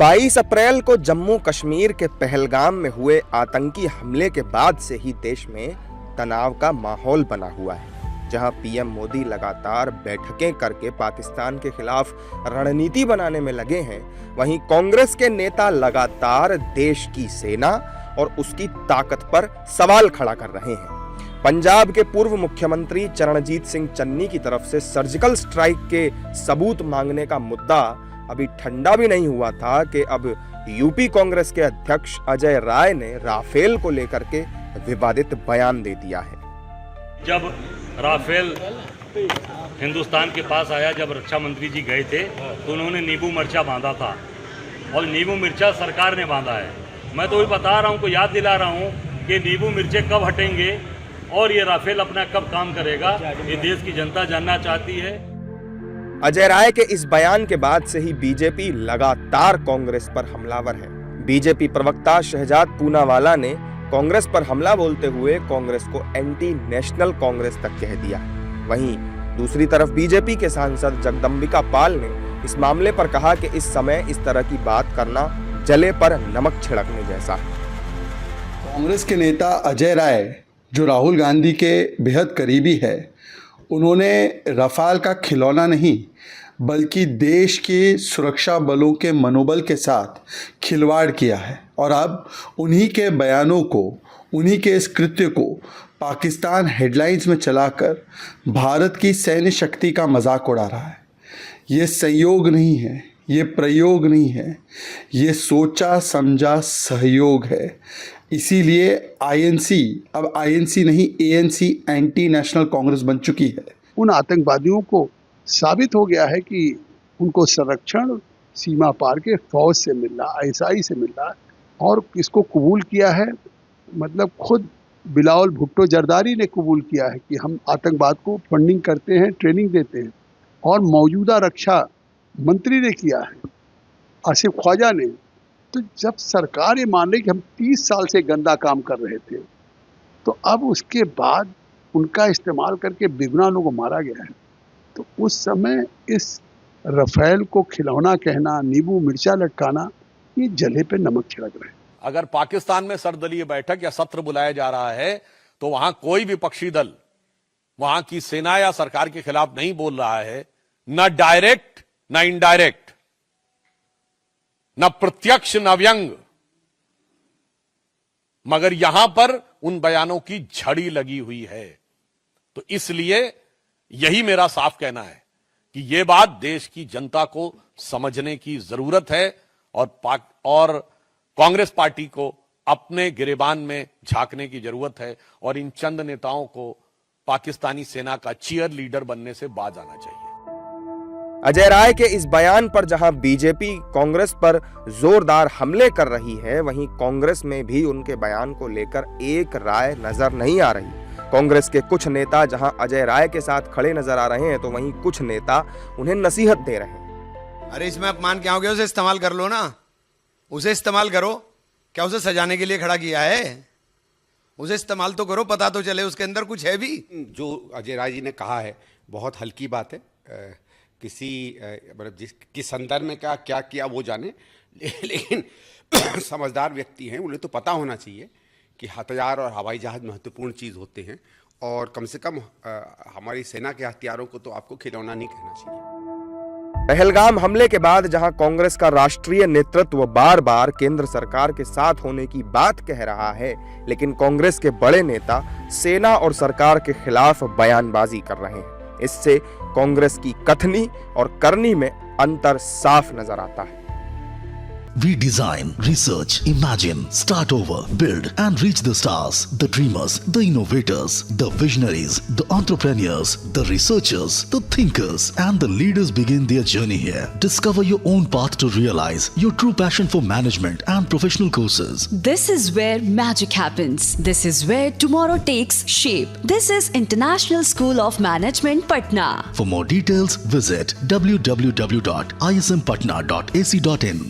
22 अप्रैल को जम्मू कश्मीर के पहलगाम में हुए आतंकी हमले के बाद से ही देश में तनाव का माहौल बना हुआ है। जहां पीएम मोदी लगातार बैठकें करके पाकिस्तान के खिलाफ रणनीति बनाने में लगे हैं, वहीं कांग्रेस के नेता लगातार देश की सेना और उसकी ताकत पर सवाल खड़ा कर रहे हैं। पंजाब के पूर्व मुख्यमंत्री चरणजीत सिंह चन्नी की तरफ से सर्जिकल स्ट्राइक के सबूत मांगने का मुद्दा अभी ठंडा भी नहीं हुआ था कि अब यूपी कांग्रेस के अध्यक्ष अजय राय ने राफेल को लेकर के विवादित बयान दे दिया है। जब राफेल हिंदुस्तान के पास आया, जब रक्षा मंत्री जी गए थे तो उन्होंने नींबू मिर्चा बांधा था और नींबू मिर्चा सरकार ने बांधा है। मैं तो वही बता रहा हूँ, को याद दिला रहा हूँ कि नींबू मिर्चे कब हटेंगे और ये राफेल अपना कब काम करेगा, ये देश की जनता जानना चाहती है। अजय राय के इस बयान के बाद से ही बीजेपी लगातार कांग्रेस पर हमलावर है। बीजेपी प्रवक्ता शहजाद पूनावाला ने कांग्रेस पर हमला बोलते हुए कांग्रेस को एंटी नेशनल कांग्रेस तक कह दिया। वहीं दूसरी तरफ बीजेपी के सांसद जगदंबिका पाल ने इस मामले पर कहा कि इस समय इस तरह की बात करना जले पर नमक छिड़कने जैसा है। कांग्रेस के नेता अजय राय, जो राहुल गांधी के बेहद करीबी है, उन्होंने रफाल का खिलौना नहीं बल्कि देश के सुरक्षा बलों के मनोबल के साथ खिलवाड़ किया है और अब उन्हीं के बयानों को, उन्हीं के इस कृत्य को पाकिस्तान हेडलाइंस में चलाकर भारत की सैन्य शक्ति का मजाक उड़ा रहा है। ये संयोग नहीं है, ये प्रयोग नहीं है, ये सोचा समझा सहयोग है। इसीलिए आईएनसी अब आईएनसी नहीं एएनसी एंटी नेशनल कांग्रेस बन चुकी है। उन आतंकवादियों को साबित हो गया है कि उनको संरक्षण सीमा पार के फौज से मिल रहा, आईएसआई से मिल रहा है और इसको कबूल किया है। मतलब खुद बिलावल भुट्टो जरदारी ने कबूल किया है कि हम आतंकवाद को फंडिंग करते हैं, ट्रेनिंग देते हैं। और मौजूदा रक्षा मंत्री ने किया है, आसिफ ख्वाजा ने। तो जब सरकार ये मान रही कि हम 30 साल से गंदा काम कर रहे थे, तो अब उसके बाद उनका इस्तेमाल करके बेगुनाह लोगों को मारा गया है, तो उस समय इस राफेल को खिलौना कहना, नींबू मिर्चा लटकाना, ये जले पे नमक छिड़क रहे हैं। अगर पाकिस्तान में सर्वदलीय बैठक या सत्र बुलाया जा रहा है तो वहां कोई विपक्षी दल वहां की सेना या सरकार के खिलाफ नहीं बोल रहा है, न डायरेक्ट न इनडायरेक्ट, न प्रत्यक्ष न व्यंग, मगर यहां पर उन बयानों की झड़ी लगी हुई है। तो इसलिए यही मेरा साफ कहना है कि यह बात देश की जनता को समझने की जरूरत है और कांग्रेस पार्टी को अपने गिरेबान में झांकने की जरूरत है और इन चंद नेताओं को पाकिस्तानी सेना का चीयर लीडर बनने से बाज आना चाहिए। अजय राय के इस बयान पर जहां बीजेपी कांग्रेस पर जोरदार हमले कर रही है, वहीं कांग्रेस में भी उनके बयान को लेकर एक राय नजर नहीं आ रही। कांग्रेस के कुछ नेता जहां अजय राय के साथ खड़े नजर आ रहे हैं, तो वहीं कुछ नेता उन्हें नसीहत दे रहे हैं। अरे इसमें अपमान क्या हो गया, उसे इस्तेमाल कर लो ना, उसे इस्तेमाल करो। क्या उसे सजाने के लिए खड़ा किया है? उसे इस्तेमाल तो करो, पता तो चले उसके अंदर कुछ है भी। जो अजय राय जी ने कहा है बहुत हल्की बात है। किसी मतलब किस संदर्भ में क्या किया वो जाने, लेकिन समझदार व्यक्ति हैं, उन्हें तो पता होना चाहिए कि हथियार और हवाई जहाज महत्वपूर्ण चीज़ होते हैं और कम से कम हमारी सेना के हथियारों को तो आपको खिलौना नहीं कहना चाहिए। पहलगाम हमले के बाद जहां कांग्रेस का राष्ट्रीय नेतृत्व बार बार केंद्र सरकार के साथ होने की बात कह रहा है, लेकिन कांग्रेस के बड़े नेता सेना और सरकार के खिलाफ बयानबाजी कर रहे हैं। इससे कांग्रेस की कथनी और करनी में अंतर साफ नजर आता है। We design, research, imagine, start over, build and reach the stars. The dreamers, the innovators, the visionaries, the entrepreneurs, the researchers, the thinkers and the leaders begin their journey here. Discover your own path to realize your true passion for management and professional courses. This is where magic happens. This is where tomorrow takes shape. This is International School of Management, Patna. For more details, visit www.ismpatna.ac.in.